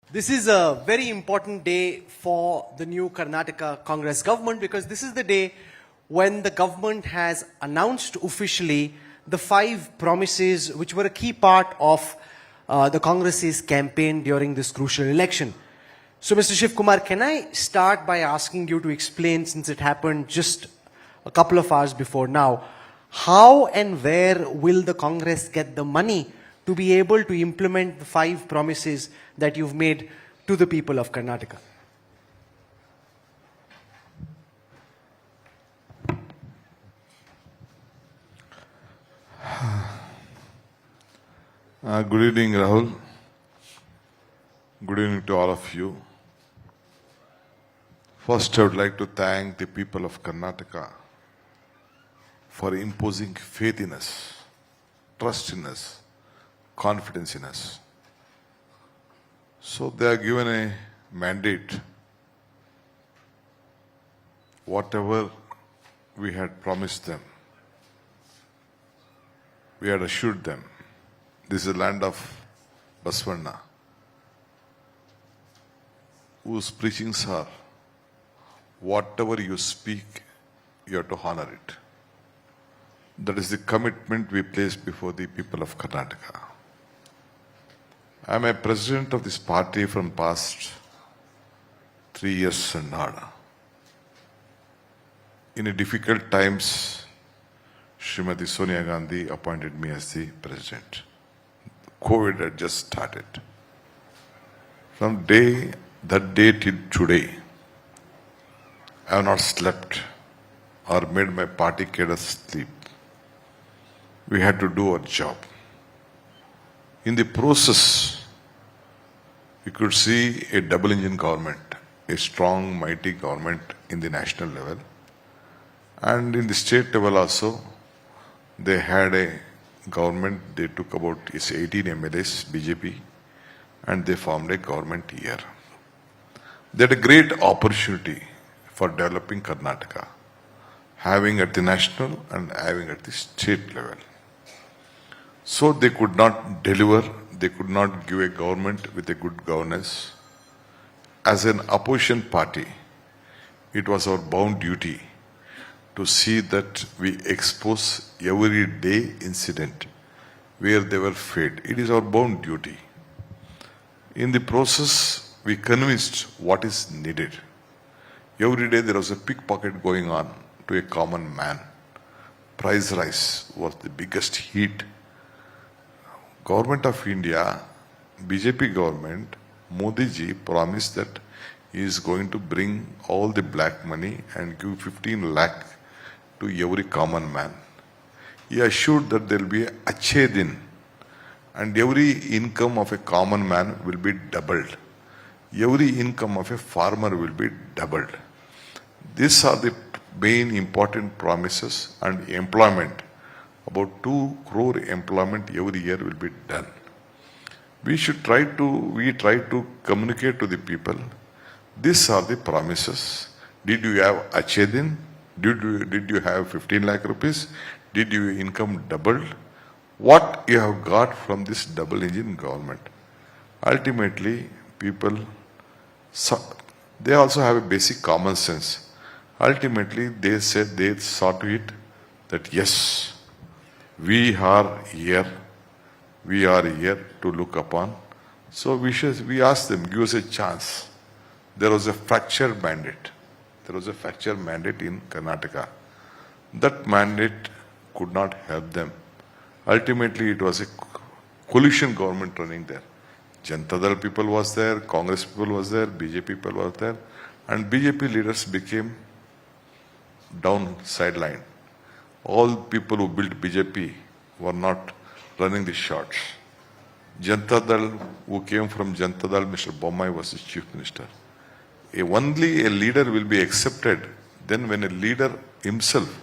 This is a very important day for the new Karnataka Congress government because this is the day when the government has announced officially the 5 promises which were a key part of the Congress's campaign during this crucial election. So Mr. Shivakumar, can I start by asking you to explain, since it happened just a couple of hours before now, how and where will the Congress get the money to be able to implement the 5 promises that you've made to the people of Karnataka? Good evening, Rahul. Good evening to all of you. First, I would like to thank the people of Karnataka for imposing faith in us, trust in us, confidence in us. So they are given a mandate. Whatever we had promised them, we had assured them. This is the land of Basvanna, whose preachings are, whatever you speak, you have to honor it. That is the commitment we place before the people of Karnataka. I am a president of this party from past 3 years and odd. In a difficult times, Srimati Sonia Gandhi appointed me as the president. COVID had just started. From that day till today, I have not slept or made my party cadres sleep. We had to do our job. In the process, we could see a double-engine government, a strong, mighty government in the national level. And in the state level also, they had a government. They took about 18 MLAs, BJP, and they formed a government here. They had a great opportunity for developing Karnataka, having at the national and having at the state level. So they could not deliver, they could not give a government with a good governance. As an opposition party, it was our bound duty to see that we expose every day incident where they were failed. It is our bound duty. In the process, we convinced what is needed. Every day there was a pickpocket going on to a common man. Price rise was the biggest hit. Government of India, BJP government, Modi ji promised that he is going to bring all the black money and give 15 lakh to every common man. He assured that there will be a Achhe Din and every income of a common man will be doubled. Every income of a farmer will be doubled. These are the main important promises, and employment. About 2 crore employment every year will be done. We try to communicate to the people. These are the promises. Did you have Achhe Din? Did you have 15 lakh rupees? Did your income doubled? What you have got from this double engine government? Ultimately, people, they also have a basic common sense. Ultimately, they saw to it that yes, we are here to look upon. So we asked them, give us a chance. There was a fracture mandate. There was a fracture mandate in Karnataka. That mandate could not help them. Ultimately, it was a coalition government running there. Janata Dal people was there, Congress people was there, BJP people was there, and BJP leaders became sidelined. All people who built BJP were not running the shots. Janata Dal, who came from Janata Dal, Mr. Bommai was the chief minister. Only a leader will be accepted then when a leader himself,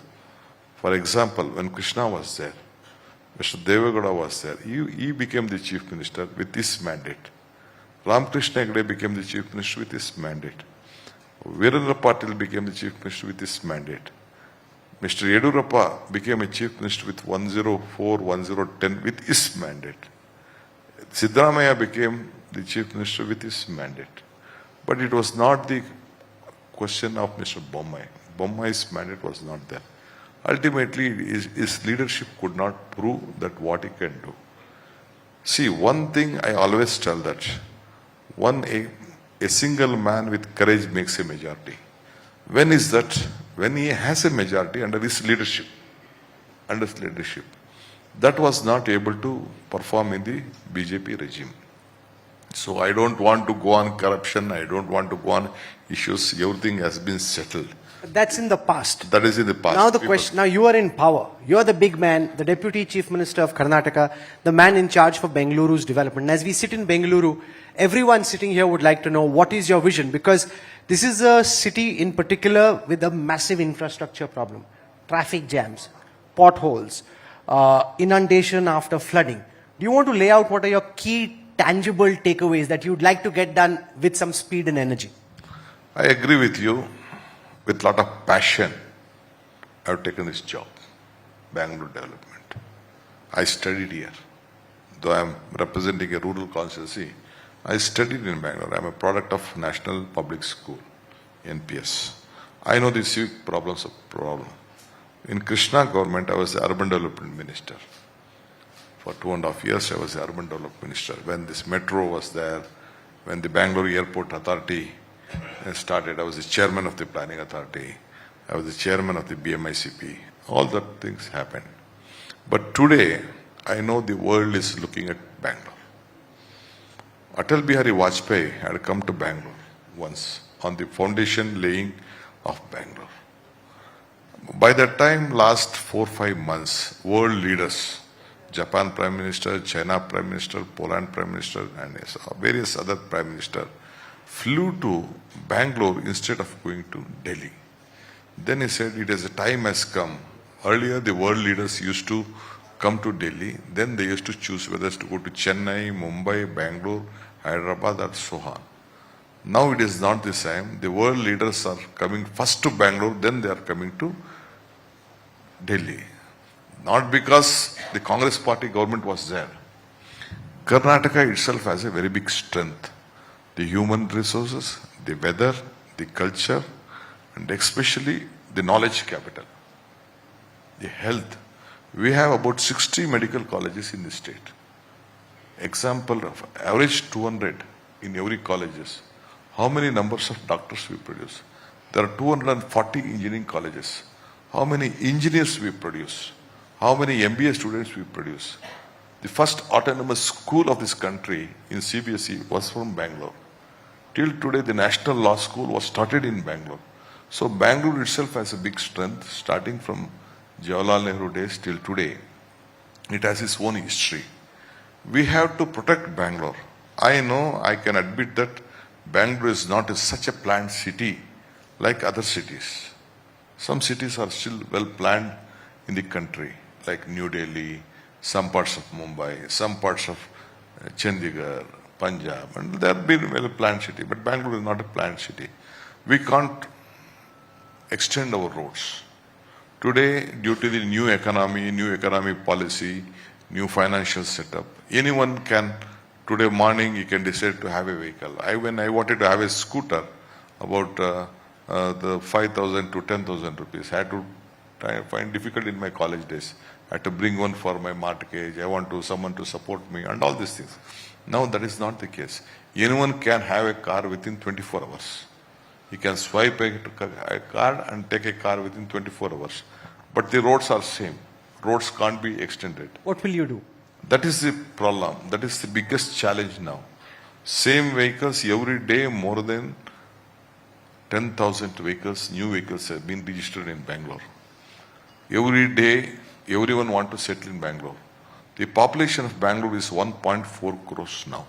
for example, when Krishna was there, Mr. Devagowda was there, he became the chief minister with his mandate. Ramakrishna Hegde became the chief minister with his mandate. Virendra Patil became the chief minister with his mandate. Mr. Yedurappa became a chief minister with 104, 1010 with his mandate. Siddaramaiah became the Chief Minister with his mandate. But it was not the question of Mr. Bommai. Bommai's mandate was not there. Ultimately, his leadership could not prove that what he can do. See, one thing I always tell that a single man with courage makes a majority. When is that? When he has a majority under his leadership. That was not able to perform in the BJP regime. So I don't want to go on corruption. I don't want to go on issues. Everything has been settled. But that's in the past. That is in the past. Now the question, now you are in power. You are the big man, the Deputy Chief Minister of Karnataka, the man in charge for Bengaluru's development. And as we sit in Bengaluru, everyone sitting here would like to know what is your vision, because this is a city in particular with a massive infrastructure problem. Traffic jams, potholes, inundation after flooding. Do you want to lay out what are your key tangible takeaways that you'd like to get done with some speed and energy? I agree with you. With a lot of passion, I have taken this job, Bangalore development. I studied here. Though I am representing a rural constituency, I studied in Bangalore. I am a product of National Public School, NPS. I know the civic problems. In Krishna government, I was the Urban Development Minister. For 2.5 years, I was the Urban Development Minister. When this metro was there, when the Bangalore Airport Authority started, I was the chairman of the planning authority. I was the chairman of the BMICP. All that things happened. But today, I know the world is looking at Bangalore. Atal Bihari Vajpayee had come to Bangalore once on the foundation laying of Bangalore. By that time, last 4-5 months, world leaders, Japan Prime Minister, China Prime Minister, Poland Prime Minister, and various other Prime Minister flew to Bangalore instead of going to Delhi. Then he said, a time has come. Earlier, the world leaders used to come to Delhi. Then they used to choose whether to go to Chennai, Mumbai, Bangalore, Hyderabad, or so on. Now it is not the same. The world leaders are coming first to Bangalore, then they are coming to Delhi. Not because the Congress party government was there. Karnataka itself has a very big strength. The human resources, the weather, the culture, and especially the knowledge capital, the health. We have about 60 medical colleges in the state. Example of average 200 in every colleges. How many numbers of doctors we produce? There are 240 engineering colleges. How many engineers we produce? How many MBA students we produce? The first autonomous school of this country in CBSE was from Bangalore. Till today, the National Law School was started in Bangalore. So Bangalore itself has a big strength, starting from Jawaharlal Nehru days till today. It has its own history. We have to protect Bangalore. I know, I can admit that Bangalore is not such a planned city like other cities. Some cities are still well planned in the country, like New Delhi, some parts of Mumbai, some parts of Chandigarh, Punjab, and they have been well planned city, but Bangalore is not a planned city. We can't extend our roads. Today, due to the new economy policy, new financial setup, anyone can, today morning he can decide to have a vehicle. When I wanted to have a scooter, about the 5,000 to 10,000 rupees, I had to find difficult in my college days. I had to bring one for my mortgage, I want someone to support me, and all these things. Now that is not the case. Anyone can have a car within 24 hours. He can swipe a card and take a car within 24 hours. But the roads are same. Roads can't be extended. What will you do? That is the problem. That is the biggest challenge now. Same vehicles every day, more than 10,000 vehicles, new vehicles have been registered in Bangalore. Every day, everyone wants to settle in Bangalore. The population of Bangalore is 1.4 crores now.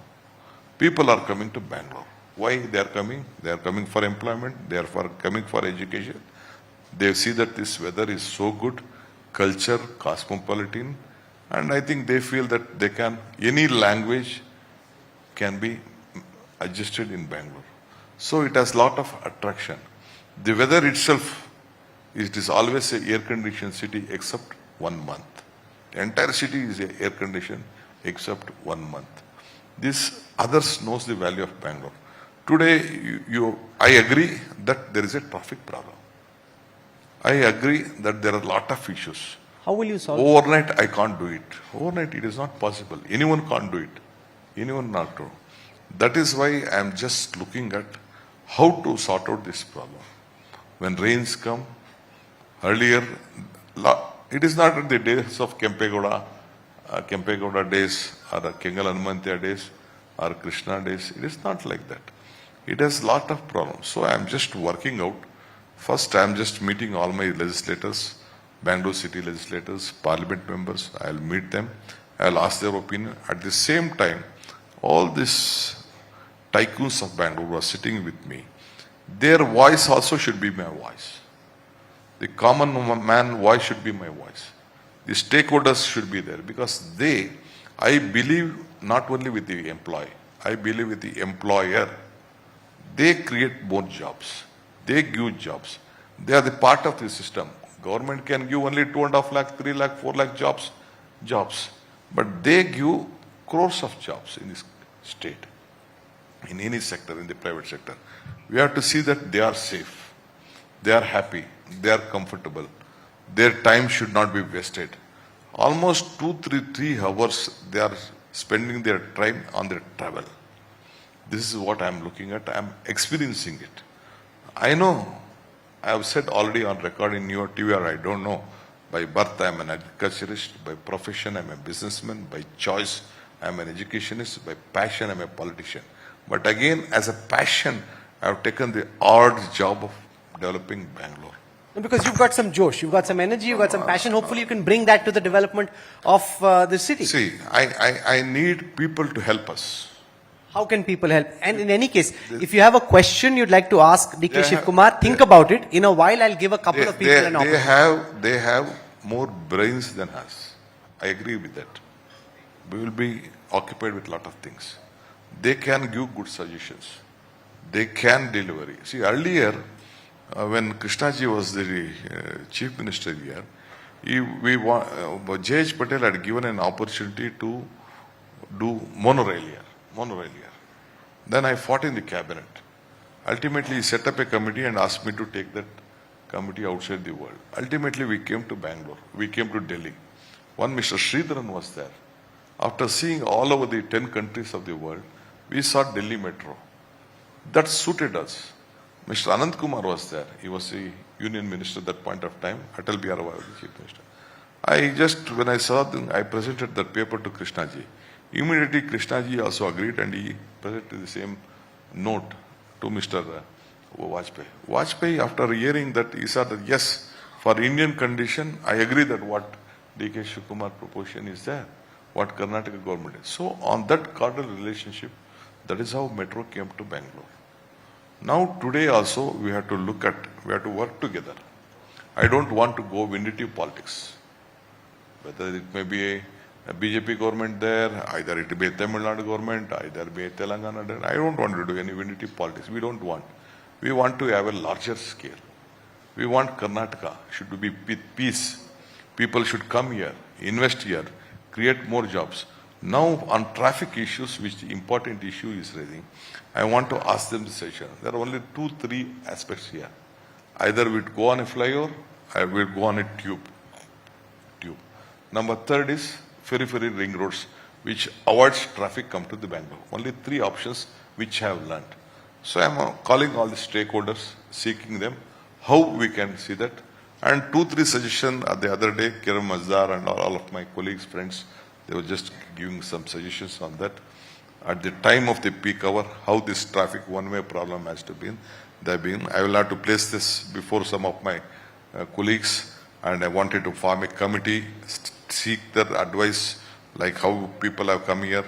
People are coming to Bangalore. Why they are coming? They are coming for employment. They are coming for education. They see that this weather is so good, culture, cosmopolitan, and I think they feel that they can, any language can be adjusted in Bangalore. So it has lot of attraction. The weather itself, it is always a air-conditioned city except 1 month. The entire city is air-conditioned except 1 month. This others knows the value of Bangalore. Today, I agree that there is a traffic problem. I agree that there are a lot of issues. How will you solve it? Overnight, I can't do it. Overnight, it is not possible. Anyone can't do it. Anyone not do. That is why I am just looking at how to sort out this problem. When rains come, earlier, it is not in the days of Kempegoda days or Kengal Hanumantiya days or Krishna days. It is not like that. It has lot of problems. So I am just working out. First, I am just meeting all my legislators, Bangalore city legislators, parliament members. I will meet them. I will ask their opinion. At the same time, all these tycoons of Bangalore are sitting with me. Their voice also should be my voice. The common man voice should be my voice. The stakeholders should be there because I believe not only with the employee, I believe with the employer. They create more jobs. They give jobs. They are the part of the system. Government can give only 2.5 lakh, 3 lakh, 4 lakh jobs. But they give crores of jobs in this state, in any sector, in the private sector. We have to see that they are safe. They are happy. They are comfortable. Their time should not be wasted. Almost 3 hours they are spending their time on their travel. This is what I am looking at. I am experiencing it. I know, I have said already on record in your TV, or I don't know. By birth, I am an agriculturist. By profession, I am a businessman. By choice, I am an educationist. By passion, I am a politician. But again, as a passion, I have taken the odd job of developing Bangalore. Because you've got some josh, you've got some energy, you've got some passion. Hopefully you can bring that to the development of the city. See, I need people to help us. How can people help? And in any case, if you have a question you'd like to ask DK Shivakumar, think about it. In a while, I'll give a couple of people an opportunity. They have more brains than us. I agree with that. We will be occupied with a lot of things. They can give good suggestions. They can deliver. See, earlier, when Krishnaji was the chief minister here, J.H. Patel had given an opportunity to do monorail here. Then I fought in the cabinet. Ultimately, he set up a committee and asked me to take that committee outside the world. Ultimately, we came to Bangalore. We came to Delhi. One Mr. Sridharan was there. After seeing all over the 10 countries of the world, we saw Delhi Metro. That suited us. Mr. Anand Kumar was there. He was the union minister at that point of time. Atal Bihari was the chief minister. When I saw them, I presented that paper to Krishnaji. Immediately, Krishnaji also agreed and he presented the same note to Mr. Vajpayee. Vajpayee, after hearing that, he said that yes, for Indian condition, I agree that what DK Shivakumar proposition is there, what Karnataka government is. So on that cordial relationship, that is how Metro came to Bangalore. Now today also we have to work together. I don't want to go vindictive politics. Whether it may be a BJP government there, either it be a Tamil Nadu government, either be a Telangana there. I don't want to do any vindictive politics. We don't want. We want to have a larger scale. We want Karnataka should be with peace. People should come here, invest here, create more jobs. Now on traffic issues, which the important issue is raising, I want to ask them the session. There are only 2-3 aspects here. Either we go on a flyover, or we go on a tube. Number third is periphery ring roads, which avoids traffic come to the Bangalore. Only 3 options which I have learned. So I am calling all the stakeholders, seeking them, how we can see that. And 2-3 suggestions the other day, Kiran Mazdar and all of my colleagues, friends, they were just giving some suggestions on that. At the time of the peak hour, how this traffic one-way problem has to be. I will have to place this before some of my colleagues, and I wanted to form a committee, seek their advice, like how people have come here.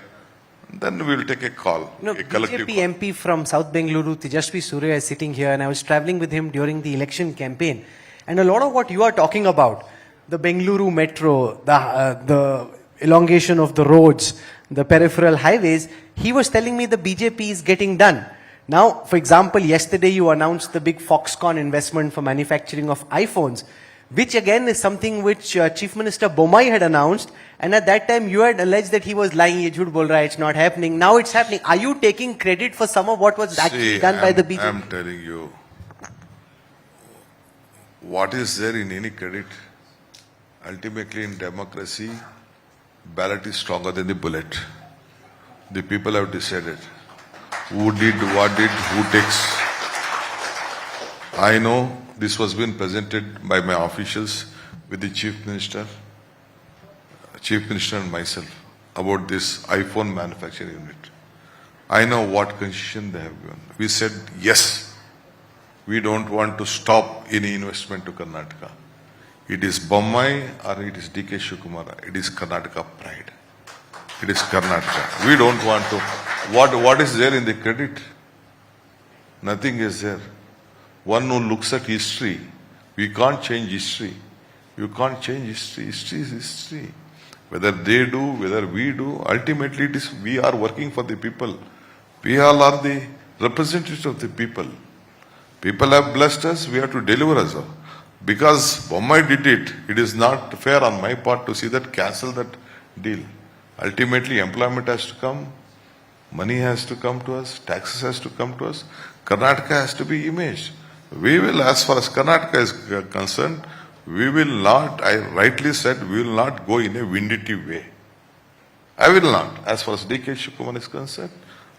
Then we will take a call, a collective BJP call. MP from South Bengaluru, Tejasvi Surya, is sitting here, and I was traveling with him during the election campaign. And a lot of what you are talking about, the Bengaluru metro, the elongation of the roads, the peripheral highways, he was telling me the BJP is getting done. Now, for example, yesterday you announced the big Foxconn investment for manufacturing of iPhones. which again is something which Chief Minister Bommai had announced. And at that time, you had alleged that he was lying, ye jhoot bol raha hai, it's not happening. Now it's happening. Are you taking credit for some of what was actually done by the BJP? I'm telling you, what is there in any credit? Ultimately, in democracy, ballot is stronger than the bullet. The people have decided who did, what did, who takes. I know this was being presented by my officials with the Chief Minister and myself about this iPhone manufacturing unit. I know what concession they have given. We said, yes, we don't want to stop any investment to Karnataka. It is Bommai or it is DK Shivakumar. It is Karnataka pride. It is Karnataka. We don't want to. What is there in the credit? Nothing is there. One who looks at history, we can't change history. You can't change history. History is history. Whether they do, whether we do, ultimately it is we are working for the people. We all are the representatives of the people. People have blessed us, we have to deliver us. Because Bommai did it, it is not fair on my part to see that cancel that deal. Ultimately, employment has to come, money has to come to us, taxes has to come to us. Karnataka has to be imaged. We will, as far as Karnataka is concerned, we will not, I rightly said, we will not go in a vindictive way. I will not. As far as DK Shivakumar is concerned,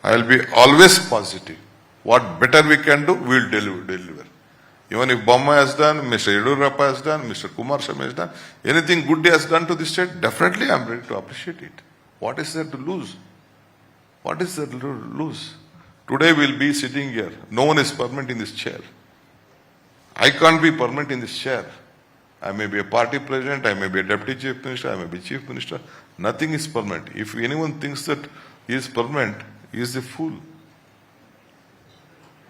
I will be always positive. What better we can do, we will deliver. Even if Bommai has done, Mr. Yedurappa has done, Mr. Kumar Sharma has done, anything good he has done to the state, definitely I am ready to appreciate it. What is there to lose? What is there to lose? Today we will be sitting here. No one is permanent in this chair. I can't be permanent in this chair. I may be a party president, I may be a deputy chief minister, I may be chief minister. Nothing is permanent. If anyone thinks that he is permanent, he is a fool.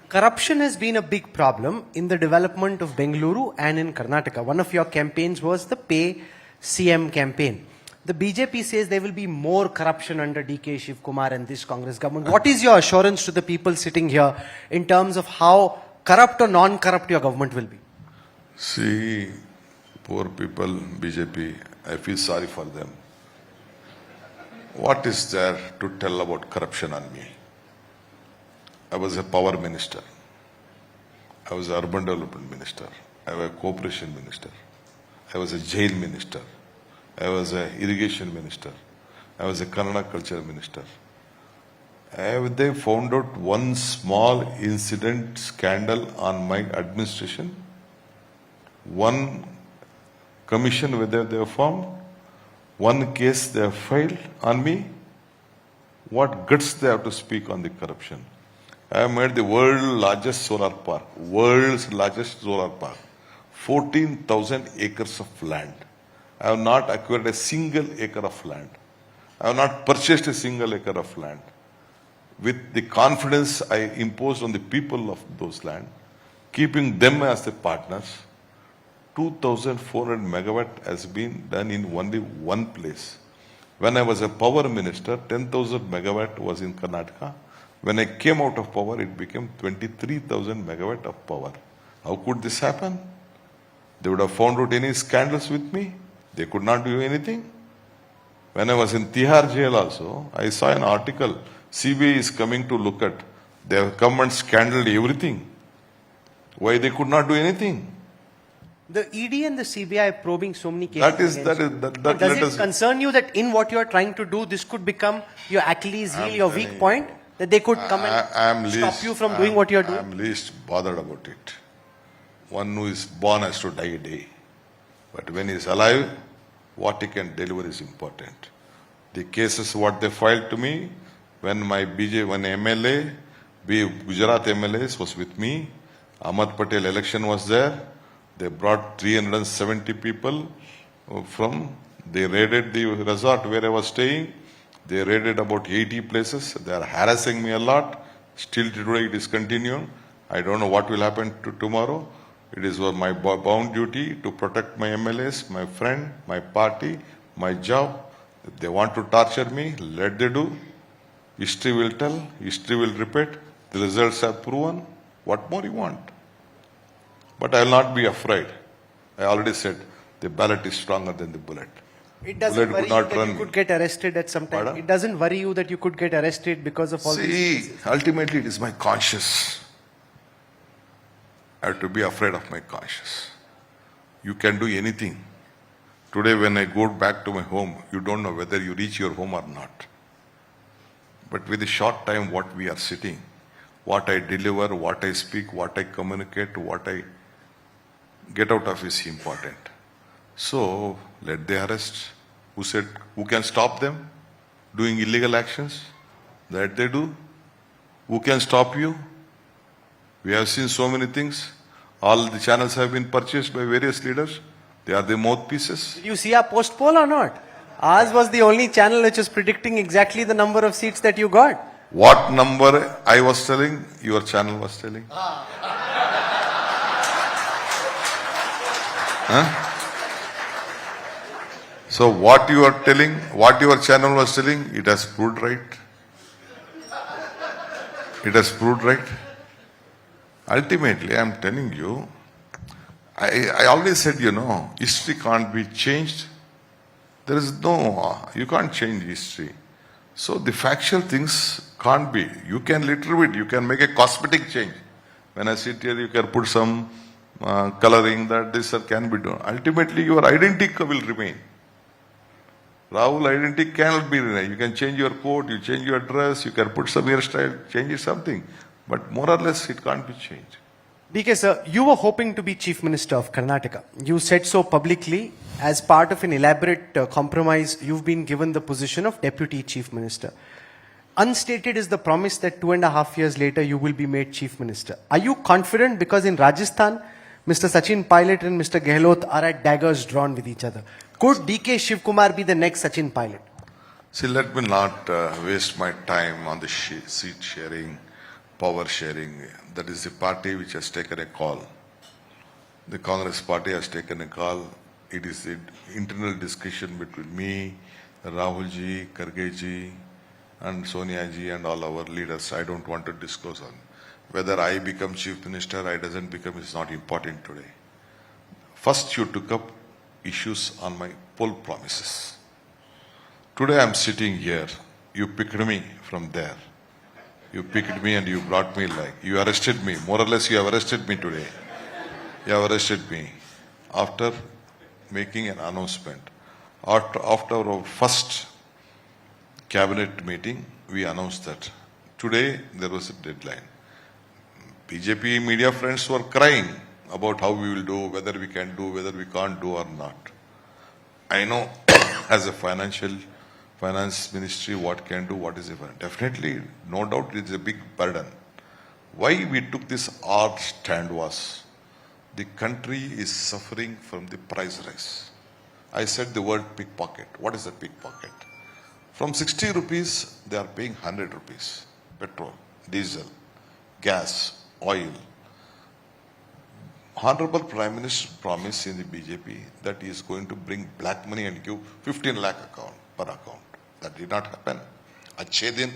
Corruption has been a big problem in the development of Bengaluru and in Karnataka. One of your campaigns was the Pay CM campaign. The BJP says there will be more corruption under DK Shivakumar and this Congress government. What is your assurance to the people sitting here in terms of how corrupt or non-corrupt your government will be? See, poor people, BJP, I feel sorry for them. What is there to tell about corruption on me? I was a power minister. I was an urban development minister. I was a cooperation minister. I was a jail minister. I was an irrigation minister. I was a Kannada culture minister. Have they found out one small incident, scandal on my administration? One commission whether they have formed? One case they have filed on me? What guts they have to speak on the corruption? I have made the world's largest solar park. 14,000 acres of land. I have not acquired a single acre of land. I have not purchased a single acre of land. With the confidence I imposed on the people of those land, keeping them as the partners, 2,400 megawatt has been done in only one place. When I was a power minister, 10,000 megawatt was in Karnataka. When I came out of power, it became 23,000 megawatt of power. How could this happen? They would have found out any scandals with me. They could not do anything. When I was in Tihar jail also, I saw an article, CBI is coming to look at. They have come and scandaled everything. Why they could not do anything? The ED and the CBI are probing so many cases. Does it concern you that in what you are trying to do, this could become your Achilles heel, your weak point? That they could come and stop you from doing what you are doing? I am least bothered about it. One who is born has to die a day. But when he is alive, what he can deliver is important. The cases what they filed to me, when my when MLA, Gujarat MLAs was with me, Ahmad Patel election was there, they brought 370 people they raided the resort where I was staying. They raided about 80 places. They are harassing me a lot. Still today it is continuing. I don't know what will happen tomorrow. It is my bound duty to protect my MLAs, my friend, my party, my job. If they want to torture me, let they do. History will tell. History will repeat. The results have proven. What more you want? But I will not be afraid. I already said the ballot is stronger than the bullet. It doesn't Bullet worry could you not that run you me. could get arrested at some time. Pardon? It doesn't worry you that you could get arrested because of all these. See, ultimately it is my conscience. I have to be afraid of my conscience. You can do anything. Today when I go back to my home, you don't know whether you reach your home or not. But with the short time what we are sitting, what I deliver, what I speak, what I communicate, what I get out of is important. So let the arrest. Who said, who can stop them doing illegal actions? That they do. Who can stop you? We have seen so many things. All the channels have been purchased by various leaders. They are the mouthpieces. Did you see our post poll or not? Ours was the only channel which was predicting exactly the number of seats that you got. What number I was telling, your channel was telling? Huh? So what you are telling, what your channel was telling, it has proved right. It has proved right. Ultimately, I am telling you, I always said, history can't be changed. There is no, you can't change history. So the factual things can't be. You can little bit, you can make a cosmetic change. When I sit here, you can put some coloring that this can be done. Ultimately, your identity will remain. Rahul identity cannot be remain. You can change your coat, you change your dress, you can put some hairstyle, change it something. But more or less, it can't be changed. DK sir, you were hoping to be Chief Minister of Karnataka. You said so publicly. As part of an elaborate compromise, you've been given the position of Deputy Chief Minister. Unstated is the promise that 2.5 years later you will be made Chief Minister. Are you confident? Because in Rajasthan, Mr. Sachin Pilot and Mr. Gehlot are at daggers drawn with each other. Could DK Shivakumar be the next Sachin Pilot? See, let me not waste my time on the seat sharing, power sharing. That is the party which has taken a call. The Congress party has taken a call. It is the internal discussion between me, Rahul ji, Karge ji, and Sonia ji and all our leaders. I don't want to disclose on. Whether I become Chief Minister, I doesn't become, is not important today. First you took up issues on my poll promises. Today I am sitting here. You picked me from there. You picked me and you brought me like, you arrested me. More or less you have arrested me today. You have arrested me. After making an announcement. After our first cabinet meeting, we announced that. Today there was a deadline. BJP media friends were crying about how we will do, whether we can do, whether we can't do or not. I know as a finance ministry what can do, what is different. Definitely, no doubt it is a big burden. Why we took this hard stand was, the country is suffering from the price rise. I said the word pickpocket. What is a pickpocket? From 60 rupees, they are paying 100 rupees. Petrol, diesel, gas, oil. Honorable Prime Minister promised in the BJP that he is going to bring black money and give 15 lakh account per account. That did not happen. Achedin,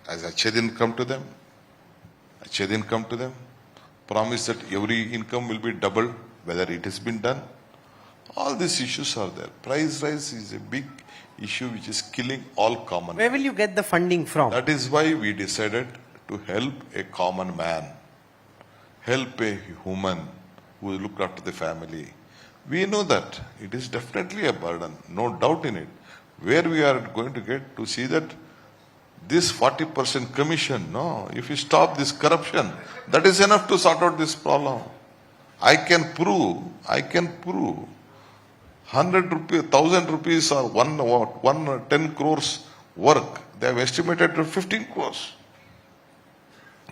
as Achedin come to them, promise that every income will be doubled, whether it has been done. All these issues are there. Price rise is a big issue which is killing all common. Where will you get the funding from? That is why we decided to help a common man, help a human who looked after the family. We know that it is definitely a burden, no doubt in it. Where we are going to get to see that this 40% commission, no, if you stop this corruption, that is enough to sort out this problem. I can prove 100 rupees, 1000 rupees or 10 crores work. They have estimated to 15 crores.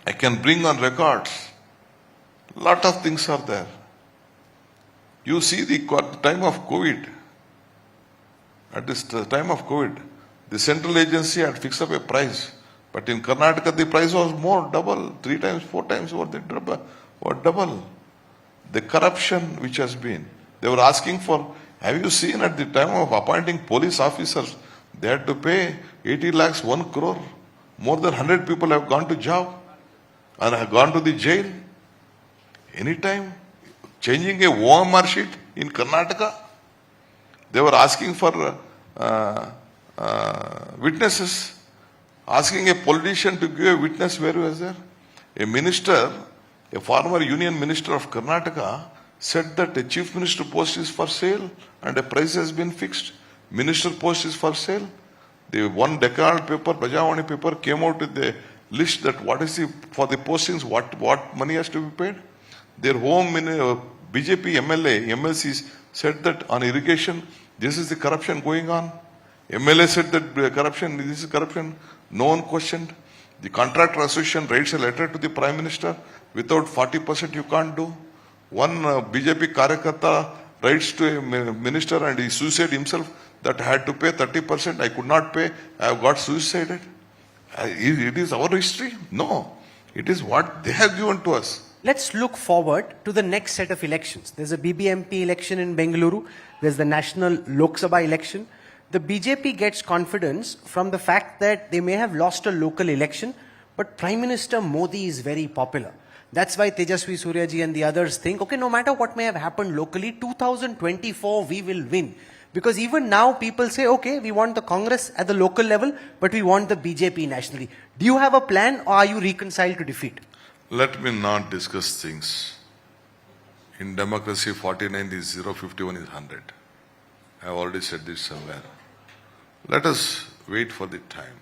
I can bring on records. Lot of things are there. You see the time of COVID. At this time of COVID, the central agency had fixed up a price. But in Karnataka, the price was more, double, 3 times, 4 times what they double. The corruption which has been. They were asking for, have you seen at the time of appointing police officers, they had to pay 80 lakhs, 1 crore. More than 100 people have gone to job and have gone to the jail. Anytime, changing a OMR sheet, In Karnataka, they were asking for witnesses, asking a politician to give a witness. Where was there? A minister, a former union minister of Karnataka, said that a chief minister post is for sale and a price has been fixed. Minister post is for sale. The one Deccan paper, Prajavani paper, came out with the list that what is for the postings, what money has to be paid. Their home BJP MLA, MLCs said that on irrigation, this is the corruption going on. MLA said that corruption, this is corruption. No one questioned. The contractor association writes a letter to the Prime Minister. Without 40% you can't do. One BJP Karyakarta writes to a minister and he suicided himself that I had to pay 30%. I could not pay. I have got suicided. It is our history? No. It is what they have given to us. Let's look forward to the next set of elections. There's a BBMP election in Bengaluru. There's the national Lok Sabha election. The BJP gets confidence from the fact that they may have lost a local election, but Prime Minister Modi is very popular. That's why Tejasvi Suryaji and the others think, okay, no matter what may have happened locally, 2024 we will win. Because even now people say, okay, we want the Congress at the local level, but we want the BJP nationally. Do you have a plan or are you reconciled to defeat? Let me not discuss things. In democracy, 49 is 0, 51 is 100. I have already said this somewhere. Let us wait for the time.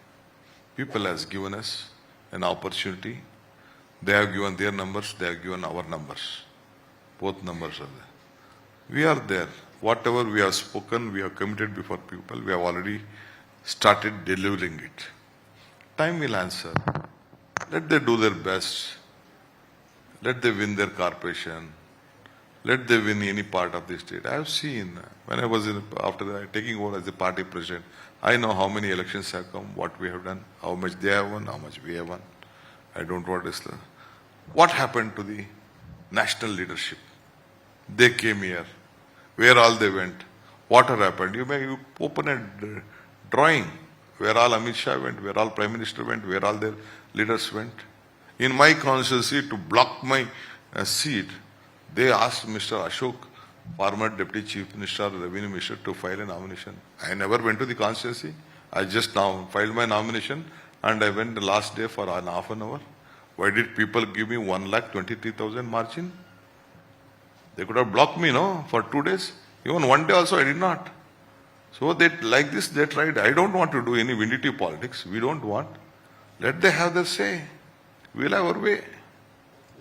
People has given us an opportunity. They have given their numbers, they have given our numbers. Both numbers are there. We are there. Whatever we have spoken, we have committed before people, we have already started delivering it. Time will answer. Let them do their best. Let them win their corporation. Let them win any part of the state. I have seen, when I was after taking over as the party president, I know how many elections have come, what we have done, how much they have won, how much we have won. I don't want to. What happened to the national leadership? They came here. Where all they went? What happened? You may open a drawing where all Amit Shah went, where all Prime Minister went, where all their leaders went. In my constituency, to block my seat, they asked Mr. Ashok, former Deputy Chief Minister, Revenue Minister, to file a nomination. I never went to the constituency. I just now filed my nomination and I went the last day for an half an hour. Why did people give me 1,23,000 margin? They could have blocked me, no, for 2 days. Even 1 day also I did not. So they, like this, they tried. I don't want to do any vindicative politics. We don't want. Let them have their say. We'll have our way.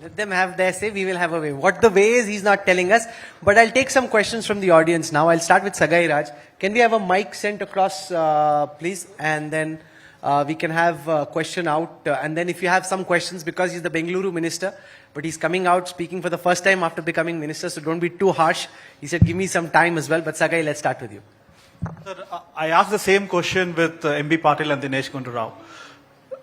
Let them have their say, we will have a way. What the way is, he's not telling us. But I'll take some questions from the audience now. I'll start with Sagai Raj. Can we have a mic sent across, please? And then we can have a question out. And then if you have some questions, because he's the Bengaluru minister, but he's coming out speaking for the first time after becoming minister, so don't be too harsh. He said, give me some time as well. But Sagai, let's start with you. Sir, I asked the same question with MB Patil and Dinesh Gundu Rao.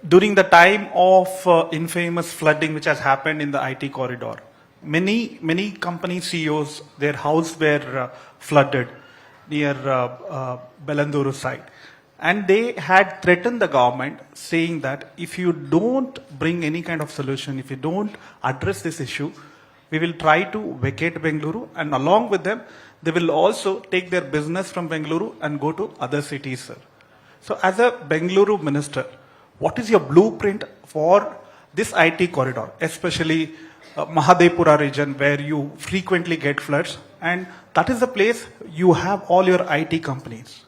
During the time of infamous flooding which has happened in the IT corridor, many company CEOs, their house were flooded near Bengaluru side. And they had threatened the government saying that if you don't bring any kind of solution, if you don't address this issue, we will try to vacate Bengaluru, and along with them, they will also take their business from Bengaluru and go to other cities, sir. So as a Bengaluru minister, what is your blueprint for this IT corridor, especially Mahadevpura region where you frequently get floods, and that is the place you have all your IT companies?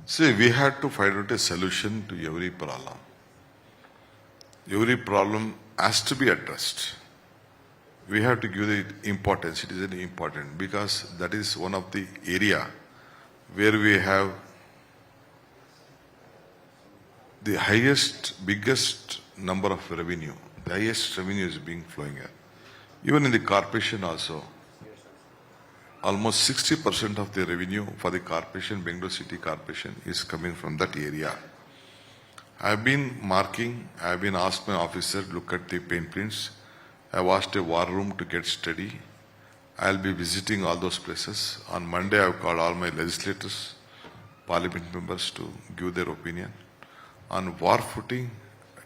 See, we had to find out a solution to every problem. Every problem has to be addressed. We have to give it importance. It is very important because that is one of the area where we have the highest, biggest number of revenue. The highest revenue is being flowing here. Even in the corporation also, almost 60% of the revenue for the corporation, Bengaluru City Corporation, is coming from that area. I have been marking, I have been asked my officer to look at the paint prints. I have asked a war room to get steady. I will be visiting all those places. On Monday, I have called all my legislators, parliament members to give their opinion. On war footing,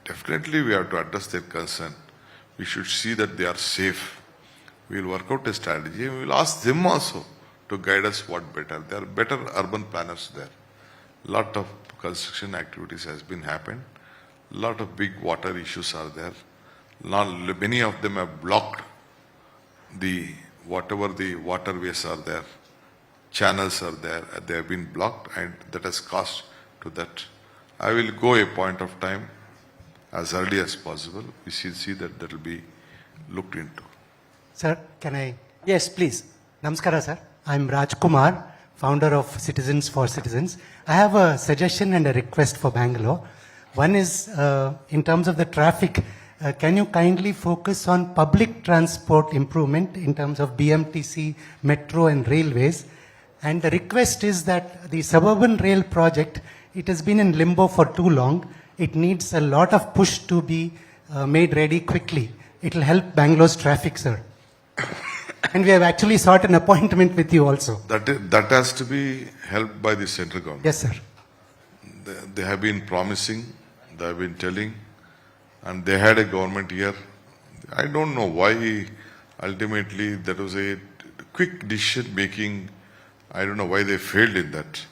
definitely we have to address their concern. We should see that they are safe. We will work out a strategy and we will ask them also to guide us what better. There are better urban planners there. Lot of construction activities has been happened. Lot of big water issues are there. Many of them have blocked whatever the waterways are there, channels are there, they have been blocked, and that has caused to that. I will go a point of time as early as possible. We should see that will be looked into. Sir, can I? Yes, please. Namaskara, sir. I'm Raj Kumar, founder of Citizens for Citizens. I have a suggestion and a request for Bangalore. One is, in terms of the traffic, can you kindly focus on public transport improvement in terms of BMTC, metro and railways? And the request is that the suburban rail project, it has been in limbo for too long. It needs a lot of push to be made ready quickly. It will help Bangalore's traffic, sir. And we have actually sought an appointment with you also. That has to be helped by the central government. Yes, sir. They have been promising, they have been telling, and they had a government here. I don't know why ultimately that was a quick decision making. I don't know why they failed in that.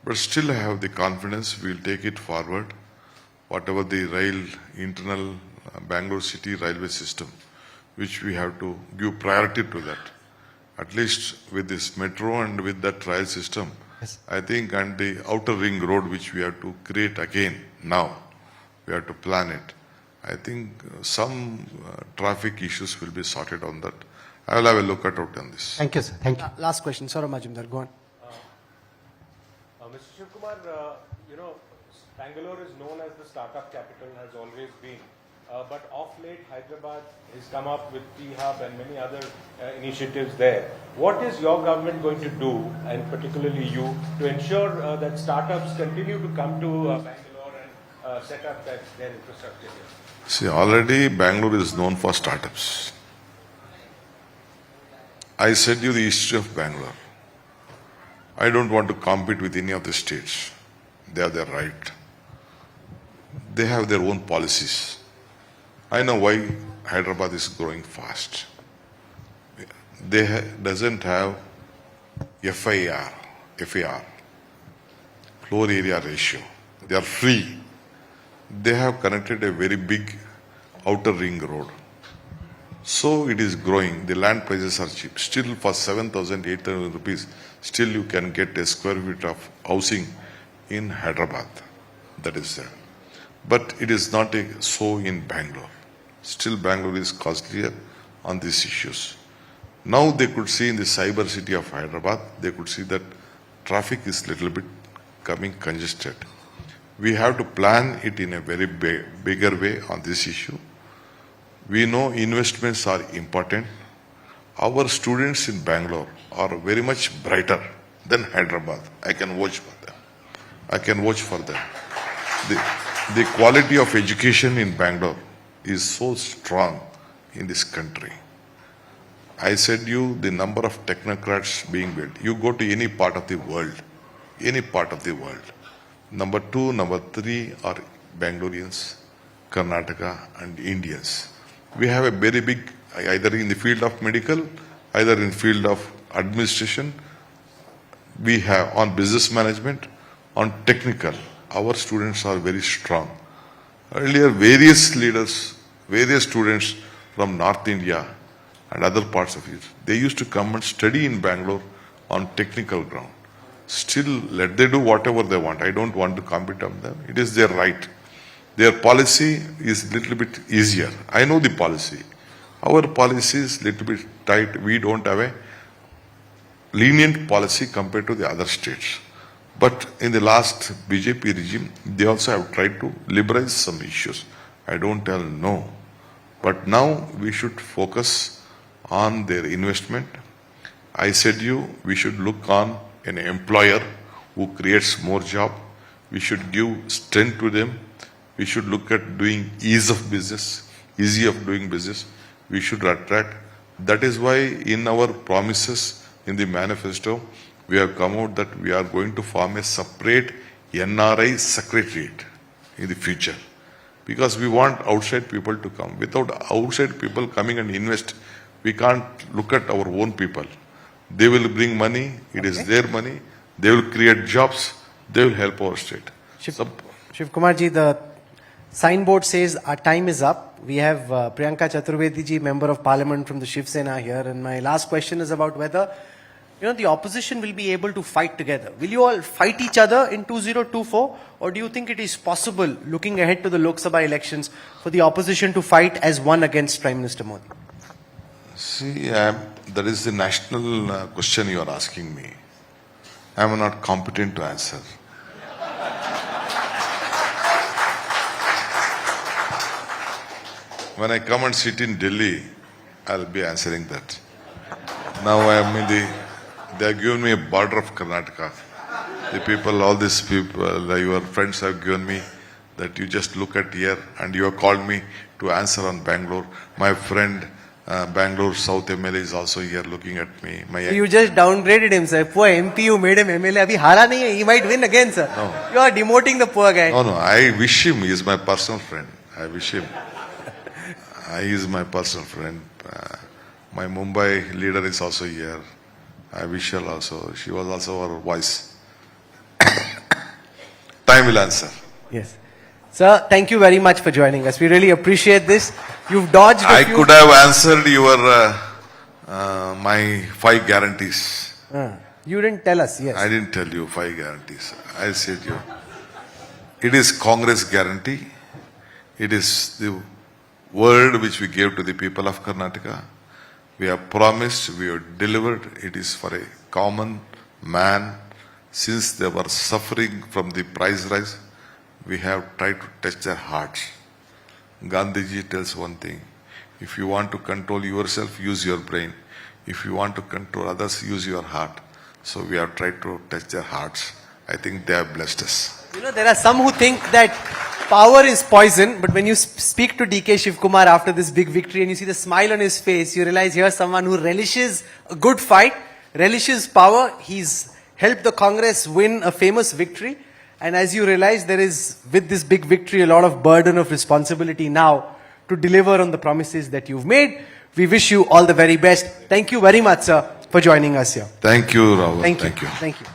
But still I have the confidence we will take it forward. Whatever the internal Bangalore city railway system, which we have to give priority to that. At least with this metro and with that rail system, Yes. I think, and the outer ring road which we have to create again now, we have to plan it. I think some traffic issues will be sorted on that. I will have a look at it on this. Thank you, sir. Thank you. Last question, Saurabh Majumdar, go on. Mr. Shivakumar, Bangalore is known as the startup capital, has always been. But of late, Hyderabad has come up with T-Hub and many other initiatives there. What is your government going to do, and particularly you, to ensure that startups continue to come to Bangalore and set up their infrastructure here? See, already Bangalore is known for startups. I said you the history of Bangalore. I don't want to compete with any of the states. They have their right. They have their own policies. I know why Hyderabad is growing fast. They doesn't have FAR, floor area ratio. They are free. They have connected a very big outer ring road. So it is growing. The land prices are cheap. Still for 7,800 rupees, still you can get a square feet of housing in Hyderabad. That is there. But it is not so in Bangalore. Still Bangalore is costlier on these issues. Now they could see in the cyber city of Hyderabad, they could see that traffic is little bit coming congested. We have to plan it in a very bigger way on this issue. We know investments are important. Our students in Bangalore are very much brighter than Hyderabad. I can vouch for them. I can vouch for them. The quality of education in Bangalore is so strong in this country. I said you the number of technocrats being built. You go to any part of the world, number 2, number 3 are Bangaloreans, Karnataka and Indians. We have a very big, either in the field of medical, either in field of administration, we have on business management, on technical, our students are very strong. Earlier, various leaders, various students from North India and other parts of it, they used to come and study in Bangalore on technical ground. Still, let they do whatever they want. I don't want to compete on them. It is their right. Their policy is a little bit easier. I know the policy. Our policy is little bit tight. We don't have a lenient policy compared to the other states. But in the last BJP regime, they also have tried to liberalize some issues. I don't tell no. But now we should focus on their investment. I said we should look on an employer who creates more job. We should give strength to them. We should look at doing ease of doing business. We should attract. That is why in our promises in the manifesto, we have come out that we are going to form a separate NRI secretariat in the future. Because we want outside people to come. Without outside people coming and invest, We can't look at our own people. They will bring money. It is their money. They will create jobs. They will help our state. Shivakumar ji, the signboard says our time is up. We have Priyanka Chaturvedi ji, Member of Parliament from the Shiv Sena here. And my last question is about whether, the opposition will be able to fight together. Will you all fight each other in 2024? Or do you think it is possible, looking ahead to the Lok Sabha elections, for the opposition to fight as one against Prime Minister Modi? See, that is the national question you are asking me. I am not competent to answer. When I come and sit in Delhi, I'll be answering that. Now I am they have given me a border of Karnataka. The people, all these people, your friends have given me that you just look at here, and you have called me to answer on Bangalore. My friend, Bengaluru South MLA is also here looking at me. You just downgraded him, sir. Poor MP, you made him MLA. Abhi hara nahi hai. He might win again, sir. No. You are demoting the poor guy. No, I wish him. He is my personal friend. I wish him. He is my personal friend. My Mumbai leader is also here. I wish her also. She was also our voice. Time will answer. Yes. Sir, thank you very much for joining us. We really appreciate this. You've dodged I could have answered your my 5 guarantees. You didn't tell us, yes. I didn't tell you 5 guarantees. I said you. It is Congress guarantee. It is the word which we gave to the people of Karnataka. We have promised, we have delivered. It is for a common man. Since they were suffering from the price rise, we have tried to touch their hearts. Gandhiji tells one thing: if you want to control yourself, use your brain. If you want to control others, use your heart. So we have tried to touch their hearts. I think they have blessed us. There are some who think that power is poison, but when you speak to DK Shivakumar after this big victory and you see the smile on his face, you realize here's someone who relishes a good fight, relishes power. He's helped the Congress win a famous victory. And as you realize, there is, with this big victory, a lot of burden of responsibility now to deliver on the promises that you've made. We wish you all the very best. Thank you very much, sir, for joining us here. Thank you, Rahul. Thank you. Thank you.